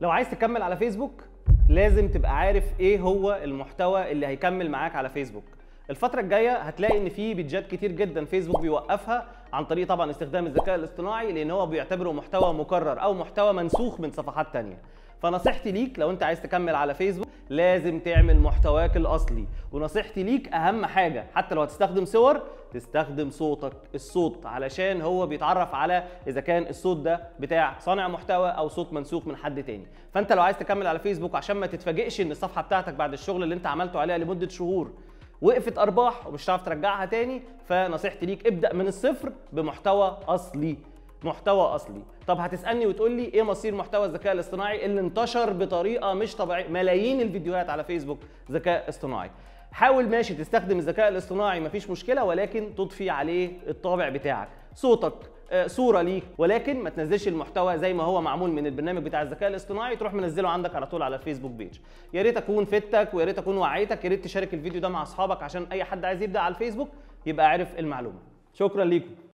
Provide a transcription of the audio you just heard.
لو عايز تكمل على فيسبوك لازم تبقى عارف ايه هو المحتوى اللي هيكمل معاك على فيسبوك. الفترة الجاية هتلاقي ان في بيدجات كتير جدا فيسبوك بيوقفها عن طريق طبعا استخدام الذكاء الاصطناعي، لان هو بيعتبره محتوى مكرر او محتوى منسوخ من صفحات تانية. فنصيحتي ليك لو انت عايز تكمل على فيسبوك لازم تعمل محتواك الاصلي، ونصيحتي ليك اهم حاجة حتى لو هتستخدم صور تستخدم صوتك، الصوت، علشان هو بيتعرف على اذا كان الصوت ده بتاع صانع محتوى او صوت منسوخ من حد تاني. فانت لو عايز تكمل على فيسبوك عشان ما تتفاجئش ان الصفحة بتاعتك بعد الشغل اللي انت عملته عليها لمدة شهور وقفت ارباح ومش هتعرف ترجعها تاني، فنصيحتي ليك ابدا من الصفر بمحتوى اصلي. محتوى اصلي. طب هتسالني وتقول لي ايه مصير محتوى الذكاء الاصطناعي اللي انتشر بطريقه مش طبيعيه، ملايين الفيديوهات على فيسبوك ذكاء اصطناعي؟ حاول ماشي تستخدم الذكاء الاصطناعي مفيش مشكله، ولكن تضفي عليه الطابع بتاعك، صوتك، صوره ليك، ولكن ما تنزلش المحتوى زي ما هو معمول من البرنامج بتاع الذكاء الاصطناعي تروح منزله عندك على طول على الفيسبوك بيج. يا ريت اكون فدتك ويا ريت اكون وعيتك، يا ريت تشارك الفيديو ده مع اصحابك عشان اي حد عايز يبدا على الفيسبوك يبقى عارف المعلومه. شكرا ليكم.